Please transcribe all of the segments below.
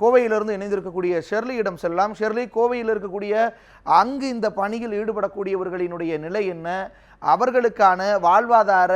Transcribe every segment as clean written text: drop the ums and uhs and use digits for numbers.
கோவையிலிருந்து இணைந்திருக்கக்கூடிய ஷெர்லியிடம் செல்லலாம். ஷெர்லி, கோவையில் இருக்கக்கூடிய அங்கு இந்த பணியில் ஈடுபடக்கூடியவர்களினுடைய நிலை என்ன? அவர்களுக்கான வாழ்வாதார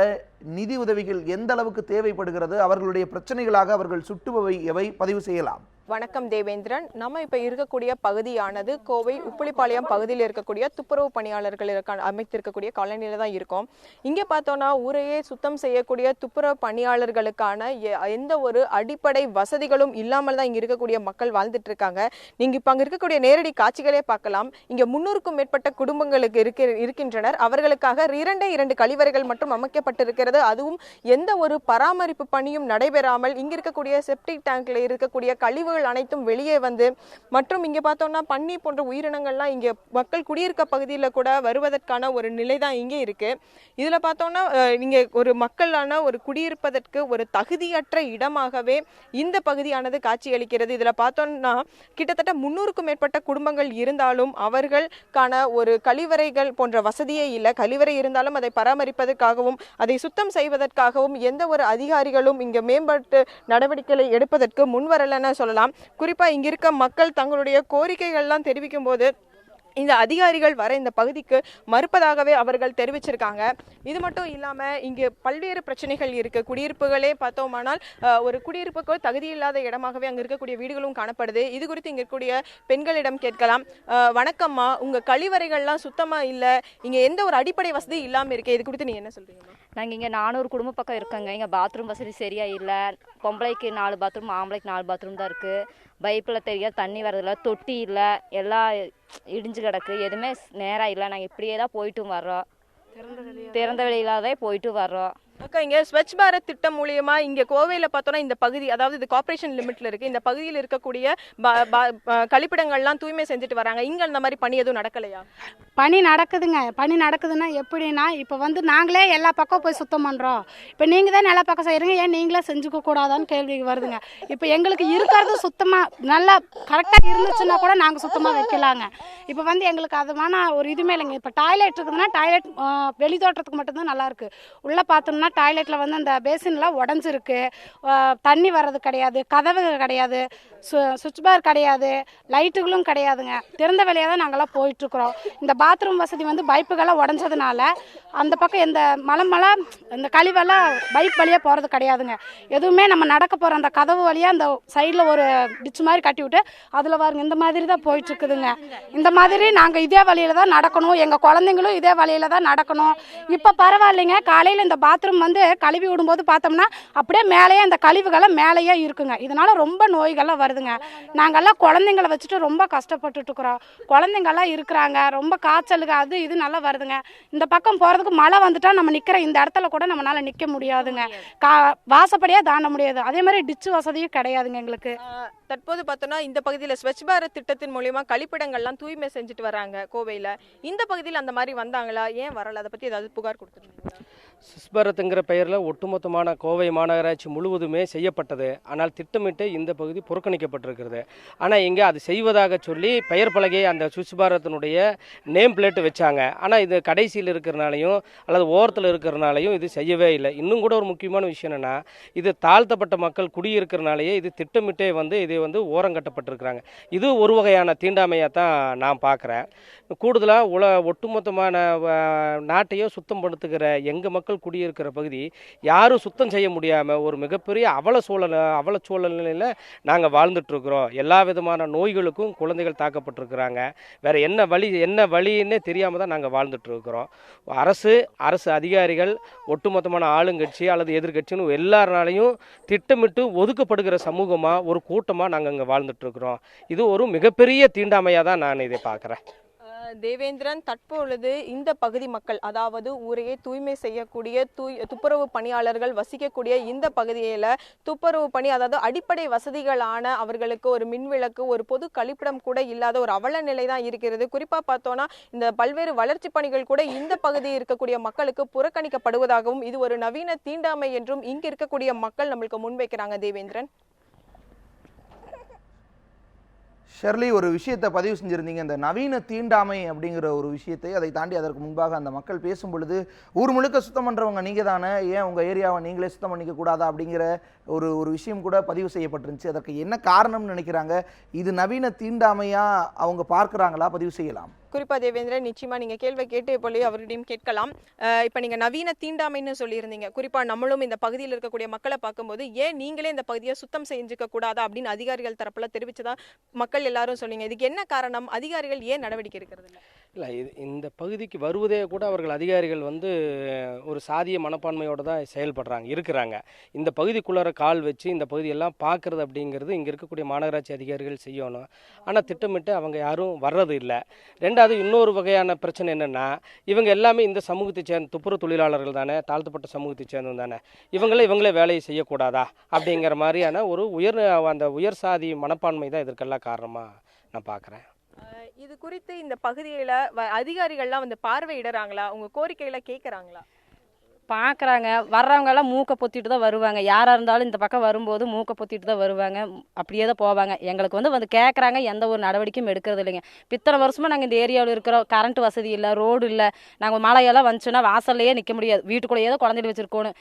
நிதி உதவிகள் எந்த அளவுக்கு தேவைப்படுகிறது? அவர்களுடைய பிரச்சனைகளாக அவர்கள் சுட்டுபவை எவை? பதிவு செய்யலாம். வணக்கம் தேவேந்திரன். நம்ம இப்போ இருக்கக்கூடிய பகுதியானது கோவை உப்புளிப்பாளையம் பகுதியில் இருக்கக்கூடிய துப்புரவு பணியாளர்கள் அமைத்திருக்கக்கூடிய காலனியில தான் இருக்கும். இங்கே பார்த்தோன்னா ஊரையே சுத்தம் செய்யக்கூடிய துப்புரவு பணியாளர்களுக்கான எந்த ஒரு அடிப்படை வசதிகளும் இல்லாமல் தான் இங்கே இருக்கக்கூடிய மக்கள் வாழ்ந்துட்டு இருக்காங்க. நீங்கள் இப்போ அங்கே இருக்கக்கூடிய நேரடி காட்சிகளே பார்க்கலாம். இங்கே 300க்கும் மேற்பட்ட குடும்பங்களுக்கு இருக்கின்றனர். அவர்களுக்காக இரண்டு கழிவறைகள் மட்டும் அமைக்கப்பட்டிருக்கிறது. அதுவும் எந்த ஒரு பராமரிப்பு பணியும் நடைபெறாமல் இங்கே இருக்கக்கூடிய செப்டிக் டேங்க்ல இருக்கக்கூடிய கழிவுகள் அனைத்தும் வெளியே வந்து மற்றும் இங்க பார்த்தோம்னா பன்னி போன்ற உயிரினங்கள்லாம் இங்க மக்கள் குடியிருக்க பகுதியில் கூட வருவதற்கான ஒரு நிலை தான் இங்கே இருக்கு. இதுல பார்த்தோம்னா இங்க ஒரு மக்களான ஒரு குடியிருப்பதற்கு ஒரு தகுதியற்ற இடமாகவே இந்த பகுதியானது காட்சியளிக்கிறது. இதுல பார்த்தோம்னா கிட்டத்தட்ட 300க்கும் மேற்பட்ட குடும்பங்கள் இருந்தாலும் அவர்களுக்கான ஒரு கழிவறைகள் போன்ற வசதியே இல்லை. கழிவறை இருந்தாலும் அதை பராமரிப்பதற்காகவும் அதை சுத்தம் செய்வதற்காகவும் எந்த ஒரு அதிகாரிகளும் இங்க மேம்பட்டு நடவடிக்கைகளை எடுப்பதற்கு முன்வரலன்னு சொல்லலாம். குறிப்பா இங்க இருக்க மக்கள் தங்களுடைய கோரிக்கைகள்லாம் தெரிவிக்கும் போது இந்த அதிகாரிகள் வர இந்த பகுதிக்கு மறுப்பதாகவே அவர்கள் தெரிவிச்சிருக்காங்க. இது மட்டும் இல்லாம இங்கு பல்வேறு பிரச்சனைகள் இருக்கு. குடியிருப்புகளே பார்த்தோமானால் ஒரு குடியிருப்புக்கு தகுதி இல்லாத இடமாகவே அங்க இருக்கக்கூடிய வீடுகளும் காணப்படுது. இது குறித்து இங்க இருக்கக்கூடிய பெண்களிடம் கேட்கலாம். வணக்கம்மா, உங்க கழிவறைகள்லாம் சுத்தமா இல்ல, இங்க எந்த ஒரு அடிப்படை வசதி இல்லாம இருக்கு, இது குறித்து நீங்க என்ன சொல்றீங்கம்மா? நாங்கள் இங்கே 400 குடும்ப பக்கம் இருக்கோங்க. இங்கே பாத்ரூம் வசதி சரியா இல்லை. பொம்பளைக்கு 4 பாத்ரூம், ஆம்பளைக்கு 4 பாத்ரூம் தான் இருக்குது. பைப்பில் தெரியாது, தண்ணி வரதில்லை, தொட்டி இல்லை, எல்லாம் இடிஞ்சு கிடக்கு. எதுவுமே நேராக இல்லை. நாங்கள் இப்படியே தான் போயிட்டும் வர்றோம். திறந்த வெளியிலாதே போயிட்டு வர்றோம். அக்கா, இங்க ஸ்வச் பாரத் திட்டம் மூலியமா இங்க கோவையில பார்த்தோம்னா இந்த பகுதி, அதாவது இது கார்பரேஷன் லிமிட்ல இருக்கு, இந்த பகுதியில் இருக்கக்கூடிய கழிப்பிடங்கள்லாம் தூய்மை செஞ்சுட்டு வராங்க. இங்க அந்த மாதிரி பணி எதுவும் நடக்கலையா? பணி நடக்குதுங்க. பணி நடக்குதுன்னா எப்படின்னா, இப்போ வந்து நாங்களே எல்லா பக்கம் போய் சுத்தம் பண்ணுறோம். இப்போ நீங்கள் தான் எல்லா பக்கம் செய்கிறீங்க, ஏன் நீங்களே செஞ்சுக்க கூடாதான்னு கேள்வி வருதுங்க. இப்போ எங்களுக்கு இருக்கிறது சுத்தமாக நல்லா கரெக்டாக இருந்துச்சுன்னா கூட நாங்கள் சுத்தமாக வைக்கலாங்க. இப்போ வந்து எங்களுக்கு அதுமான ஒரு இதுவுமே இல்லைங்க. இப்போ டாய்லெட் இருக்குதுன்னா டாய்லெட் வெளி தோட்டத்துக்கு மட்டும்தான் நல்லாயிருக்கு. உள்ளே பார்த்தோம்னா டாய்லெட்டில் வந்து அந்த பேசின்லாம் உடஞ்சிருக்கு, தண்ணி வர்றது கிடையாது, கதவு கிடையாது, சுவிட்ச் பார் கிடையாது, லைட்டுகளும் கிடையாதுங்க. திறந்த வெளியாக தான் நாங்கள்லாம் போயிட்டுருக்குறோம். இந்த பாத்ரூம் வசதி வந்து பைப்புகள்லாம் உடஞ்சதுனால அந்த பக்கம் இந்த மலை இந்த கழிவெல்லாம் பைப் வழியாக போகிறது கிடையாதுங்க. எதுவுமே நம்ம நடக்க போகிற அந்த கதவு வழியாக அந்த சைடில் ஒரு டிச்சு மாதிரி கட்டி விட்டு அதில் பாருங்க இந்த மாதிரி தான் போயிட்டுருக்குதுங்க. இந்த மாதிரி நாங்கள் இதே வழியில் தான் நடக்கணும், எங்கள் குழந்தைங்களும் இதே வழியில் தான் நடக்கணும். இப்போ பரவாயில்லைங்க. காலையில் இந்த பாத்ரூம் வந்து கழுவி விடும்போது பார்த்தோம்னா அப்படியே மேலேயே அந்த கழிவுகளை மேலேயே இருக்குங்க. இதனால ரொம்ப நோய்கள்லாம் வருதுங்க. நாங்கள்லாம் குழந்தைங்களை வச்சுட்டு ரொம்ப கஷ்டப்பட்டுட்டு இருக்கிறோம். குழந்தைங்கள்லாம் இருக்கிறாங்க, ரொம்ப காய்ச்சலுக்கு அது இது நல்லா வருதுங்க. இந்த பக்கம் போகிறதுக்கு மழை வந்துட்டா நம்ம நிற்கிற இந்த இடத்துல கூட நம்மளால நிற்க முடியாதுங்க. வாசப்படியாக தாண்ட முடியாது. அதே மாதிரி டிச்சு வசதியும் கிடையாதுங்க எங்களுக்கு. தற்போது பார்த்தோன்னா இந்த பகுதியில் ஸ்வச் பாரத் திட்டத்தின் மூலியமா கழிப்பிடங்கள்லாம் தூய்மை செஞ்சுட்டு வராங்க கோவையில். இந்த பகுதியில் அந்த மாதிரி வந்தாங்களா, ஏன் வரல, அதை பற்றி ஏதாவது புகார் கொடுத்துருந்தீங்களா? ஸ்வச் பாரத்ங்கிற பெயரில் ஒட்டுமொத்தமான கோவை மாநகராட்சி முழுவதுமே செய்யப்பட்டது. ஆனால் திட்டமிட்டு இந்த பகுதி புறக்கணிக்கப்பட்டிருக்கிறது. ஆனால் இங்கே அது செய்வதாக சொல்லி பெயர் பலகை அந்த ஸ்வச் பாரத்தினுடைய நேம் பிளேட்டு வச்சாங்க. ஆனால் இது கடைசியில் இருக்கிறனாலையும் அல்லது ஓரத்தில் இருக்கிறனாலையும் இது செய்யவே இல்லை. இன்னும் கூட ஒரு முக்கியமான விஷயம் என்னென்னா, இது தாழ்த்தப்பட்ட மக்கள் குடியிருக்கிறனாலேயே இது திட்டமிட்டே வந்து இது வந்து ஓரங்கட்டப்பட்டிருக்கிறாங்க. இது ஒரு வகையான தீண்டாமையாக தான் நான் பார்க்குறேன். கூடுதலாக ஒட்டுமொத்தமான நாட்டையோ சுத்தம் படுத்துகிற எங்கள் மக்கள் குடியிருக்கிற பகுதி யாரும் சுத்தம் செய்ய முடியாமல் ஒரு மிகப்பெரிய அவல சூழ்நிலையில் நாங்கள் வாழ்ந்துட்டுருக்குறோம். எல்லா விதமான நோய்களுக்கும் குழந்தைகள் தாக்கப்பட்டிருக்கிறாங்க. வேறு என்ன வழின்னே தெரியாமல் தான் நாங்கள் வாழ்ந்துட்டுருக்குறோம். அரசு அதிகாரிகள், ஒட்டுமொத்தமான ஆளுங்கட்சி அல்லது எதிர்கட்சின்னு எல்லாருனாலையும் திட்டமிட்டு ஒதுக்கப்படுகிற சமூகமாக ஒரு கூட்டமாக நாங்கள் இங்கே வாழ்ந்துட்டுருக்குறோம். இது ஒரு மிகப்பெரிய தீண்டாமையாக தான் நான் இதை பார்க்குறேன். தேவேந்திரன், தற்பொழுது இந்த பகுதி மக்கள், அதாவது ஊரையே தூய்மை செய்யக்கூடிய துப்புரவு பணியாளர்கள் வசிக்கக்கூடிய இந்த பகுதியில் துப்புரவு பணி, அதாவது அடிப்படை வசதிகளான அவர்களுக்கு ஒரு மின்விளக்கு, ஒரு பொது கழிப்பிடம் கூட இல்லாத ஒரு அவல நிலை தான் இருக்கிறது. குறிப்பாக பார்த்தோன்னா இந்த பல்வேறு வளர்ச்சி பணிகள் கூட இந்த பகுதியில் இருக்கக்கூடிய மக்களுக்கு புறக்கணிக்கப்படுவதாகவும் இது ஒரு நவீன தீண்டாமை என்றும் இங்கு இருக்கக்கூடிய மக்கள் நம்மளுக்கு முன்வைக்கிறாங்க. தேவேந்திரன். ஷெர்லி, ஒரு விஷயத்தை பதிவு செஞ்சுருந்தீங்க, இந்த நவீன தீண்டாமை அப்படிங்கிற ஒரு விஷயத்தை. அதை தாண்டி அதற்கு முன்பாக அந்த மக்கள் பேசும் பொழுது, ஊர் முழுக்க சுத்தம் பண்ணுறவங்க நீங்கள் தானே, ஏன் உங்கள் ஏரியாவை நீங்களே சுத்தம் பண்ணிக்க கூடாதா அப்படிங்கிற ஒரு விஷயம் கூட பதிவு செய்யப்பட்டிருந்துச்சு. அதற்கு என்ன காரணம்னு நினைக்கிறாங்க? இது நவீன தீண்டாமையாக அவங்க பார்க்குறாங்களா? பதிவு செய்யலாம். குறிப்பா தேவேந்திரன், நிச்சயமா நீங்க கேள்வி கேட்டே போலயே அவர்கிட்டையும் கேட்கலாம். இப்ப நீங்க நவீன தீண்டாமைன்னு சொல்லியிருந்தீங்க. குறிப்பா நம்மளும் இந்த பகுதியில் இருக்கக்கூடிய மக்களை பார்க்கும்போது, ஏன் நீங்களே இந்த பகுதியை சுத்தம் செஞ்சுக்க கூடாதா அப்படின்னு அதிகாரிகள் தரப்புல தெரிவிச்சதா மக்கள் எல்லாரும் சொன்னீங்க. இதுக்கு என்ன காரணம்? அதிகாரிகள் ஏன் நடவடிக்கை எடுக்கிறது இல்லை? இல்லை, இந்த பகுதிக்கு வருவதே கூட அவர்கள் அதிகாரிகள் ஒரு சாதிய மனப்பான்மையோடு தான் இருக்கிறாங்க. இந்த பகுதிக்குள்ளார கால் வச்சு இந்த பகுதியெல்லாம் பார்க்குறது அப்படிங்கிறது இங்கே இருக்கக்கூடிய மாநகராட்சி அதிகாரிகள் செய்யணும். ஆனால் திட்டமிட்டு அவங்க யாரும் வர்றது இல்லை. ரெண்டாவது, இன்னொரு வகையான பிரச்சனை என்னென்னா, இவங்க எல்லாமே இந்த சமூகத்தை சேர்ந்த துப்புரவு தொழிலாளர்கள் தானே, தாழ்த்தப்பட்ட சமூகத்தை சேர்ந்தவங்க தானே, இவங்களே வேலையை செய்யக்கூடாதா அப்படிங்கிற மாதிரியான ஒரு உயர் சாதி மனப்பான்மை தான் இதற்கெல்லாம் காரணமாக நான் பார்க்குறேன். இது குறித்து இந்த பகுதியில அதிகாரிகள்லாம் பார்வையிடறாங்களா? உங்க கோரிக்கைகளை கேட்கறாங்களா? பார்க்குறாங்க. வர்றவங்கெல்லாம் மூக்கை பொத்திட்டு தான் வருவாங்க. யாராக இருந்தாலும் இந்த பக்கம் வரும்போது மூக்கை பொத்திட்டு தான் வருவாங்க, அப்படியே தான் போவாங்க. எங்களுக்கு வந்து கேட்குறாங்க, எந்த ஒரு நடவடிக்கையும் எடுக்கிறது இல்லைங்க. இத்தனை வருஷமாக நாங்கள் இந்த ஏரியாவில் இருக்கிறோம். கரண்ட் வசதி இல்லை, ரோடு இல்லை. நாங்கள் மழையெல்லாம் வந்துச்சுன்னா வாசல்லையே நிற்க முடியாது. வீட்டுக்குள்ளேயே தான் குழந்தைகள் வச்சுருக்கணும்.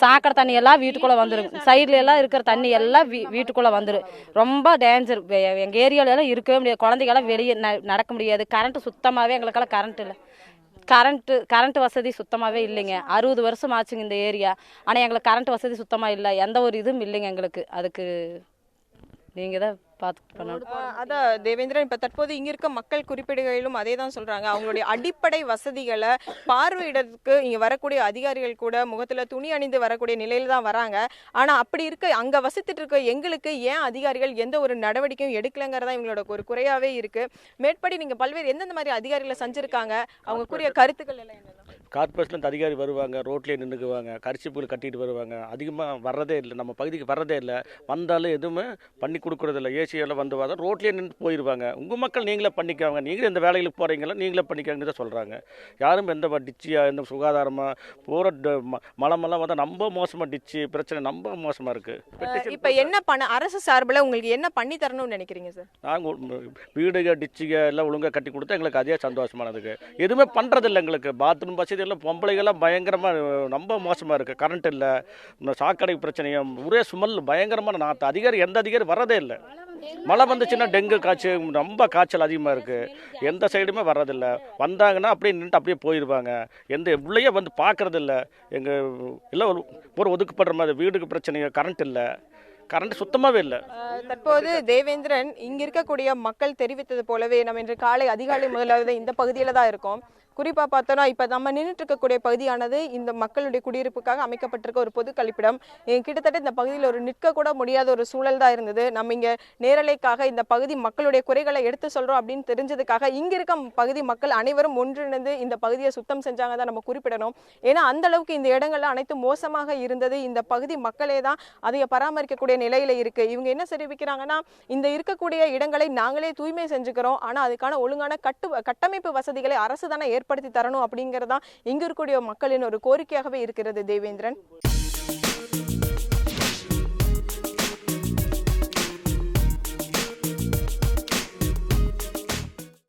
சாக்கடை தண்ணி எல்லாம் வீட்டுக்குள்ளே வந்துடும். சைடில் எல்லாம் இருக்கிற தண்ணி எல்லாம் வீட்டுக்குள்ளே வந்துடும். ரொம்ப டேஞ்சர். எங்கள் ஏரியாவிலலாம் இருக்கவே முடியாது. குழந்தைகள்லாம் வெளியே நடக்க முடியாது. கரண்ட்டு சுத்தமாகவே எங்களுக்கெல்லாம் கரண்ட் இல்லை. கரண்ட் வசதி சுத்தமாகவே இல்லைங்க. 60 வருஷம் ஆச்சுங்க இந்த ஏரியா. ஆனால் எங்களுக்கு கரண்ட் வசதி சுத்தமாக இல்லை. எந்த ஒரு இதுவும் இல்லைங்க எங்களுக்கு. அதுக்கு நீங்கள் தான் பார்த்து பண்ணணும். அதான் தேவேந்திரன், இப்போ தற்போது இங்கே இருக்க மக்கள் குறிப்பிடுகையிலும் அதே தான் சொல்கிறாங்க. அவங்களுடைய அடிப்படை வசதிகளை பார்வையிடறதுக்கு இங்கே வரக்கூடிய அதிகாரிகள் கூட முகத்தில் துணி அணிந்து வரக்கூடிய நிலையில் தான் வராங்க. ஆனால் அப்படி இருக்க அங்கே வசித்துட்டு இருக்க எங்களுக்கு ஏன் அதிகாரிகள் எந்த ஒரு நடவடிக்கையும் எடுக்கலைங்கிறதா இவங்களோட ஒரு குறையாகவே இருக்குது. மேற்படி நீங்கள் பல்வேறு எந்தெந்த மாதிரி அதிகாரிகளை செஞ்சுருக்காங்க, அவங்க கூறிய கருத்துக்கள் எல்லாம் என்னென்ன? கார்பரேஷன்லேருந்து அதிகாரி வருவாங்க, ரோட்லேயே நின்றுக்குவாங்க, கரிசிப்புகள் கட்டிட்டு வருவாங்க. அதிகமாக வர்றதே இல்லை, நம்ம பகுதிக்கு வர்றதே இல்லை. வந்தாலும் எதுவுமே பண்ணி கொடுக்குறதில்ல. ஏசியெல்லாம் வந்து வந்தால் ரோட்லேயே நின்று போயிடுவாங்க. உங்கள் மக்கள் நீங்களே பண்ணிக்காங்க, நீங்களே இந்த வேலைகளுக்கு போகிறீங்களா, நீங்களே பண்ணிக்காங்கன்னு தான் சொல்கிறாங்க. யாரும் எந்த டிச்சியாக எந்த சுகாதாரமாக போகிற மலமெல்லாம் வந்தால் ரொம்ப மோசமாக டிச்சு பிரச்சனை ரொம்ப மோசமாக இருக்குது. இப்போ என்ன பண்ண அரசு சார்பில் உங்களுக்கு என்ன பண்ணி தரணும்னு நினைக்கிறீங்க சார்? நாங்கள் வீடுக டிச்சுக எல்லாம் ஒழுங்காக கட்டி கொடுத்தா எங்களுக்கு அதே சந்தோஷமானதுக்கு. எதுவுமே பண்ணுறதில்ல எங்களுக்கு. பாத்ரூம் வசதி எல்லாம் பொம்பளைகள்லாம் பயங்கரமாக ரொம்ப மோசமாக இருக்குது. கரண்ட் இல்லை, சாக்கடை பிரச்சனையும், ஒரே சுமல் பயங்கரமான நாற்று. அதிகாரி எந்த அதிகாரி வர்றதே இல்லை. மழை வந்துச்சுன்னா டெங்கு காய்ச்சல், ரொம்ப காய்ச்சல் அதிகமாக இருக்குது. எந்த சைடுமே வர்றதில்லை. வந்தாங்கன்னா அப்படியே நின்று அப்படியே போயிடுவாங்க. எந்த உள்ளேயே வந்து பார்க்குறதில்ல. எங்கள் எல்லாம் ஒரு ஒதுக்கப்படுற மாதிரி. வீடுக்கு பிரச்சனை, கரண்ட் இல்லை, கரண்ட் சுத்தமாகவே இல்லை. தற்போது தேவேந்திரன், இங்க இருக்கக்கூடிய மக்கள் தெரிவித்தது போலவே நம்ம இன்று அதிகாலை முதலாவது இந்த பகுதியில தான் இருக்கோம். குறிப்பா பார்த்தோம்னா இப்ப நம்ம நின்றுட்டு இருக்கக்கூடிய பகுதியானது இந்த மக்களுடைய குடியிருப்புக்காக அமைக்கப்பட்டிருக்க ஒரு பொது கழிப்பிடம். கிட்டத்தட்ட இந்த பகுதியில் ஒரு நிற்க கூட முடியாத ஒரு சூழல் தான் இருந்தது. நம்ம இங்க நேரலைக்காக இந்த பகுதி மக்களுடைய குறைகளை எடுத்து சொல்றோம் அப்படின்னு தெரிஞ்சதுக்காக இங்க இருக்க பகுதி மக்கள் அனைவரும் ஒன்றிணைந்து இந்த பகுதியை சுத்தம் செஞ்சாங்க தான் நம்ம குறிப்பிடணும். ஏன்னா அந்த அளவுக்கு இந்த இடங்கள்ல அனைத்து மோசமாக இருந்தது. இந்த பகுதி மக்களே தான் அதை பராமரிக்கக்கூடிய நிலையில இருக்கு. இவங்க என்ன தெரிவிக்கிறாங்கன்னா, இந்த இருக்கக்கூடிய இடங்களை நாங்களே தூய்மை செஞ்சுக்கிறோம், ஆனா அதுக்கான ஒழுங்கான கட்டமைப்பு வசதிகளை அரசு தானே ஏற்படுத்தி தரணும் அப்படிங்கறதா இங்க இருக்கக்கூடிய மக்களின் ஒரு கோரிக்கையாகவே இருக்கிறது. தேவேந்திரன்.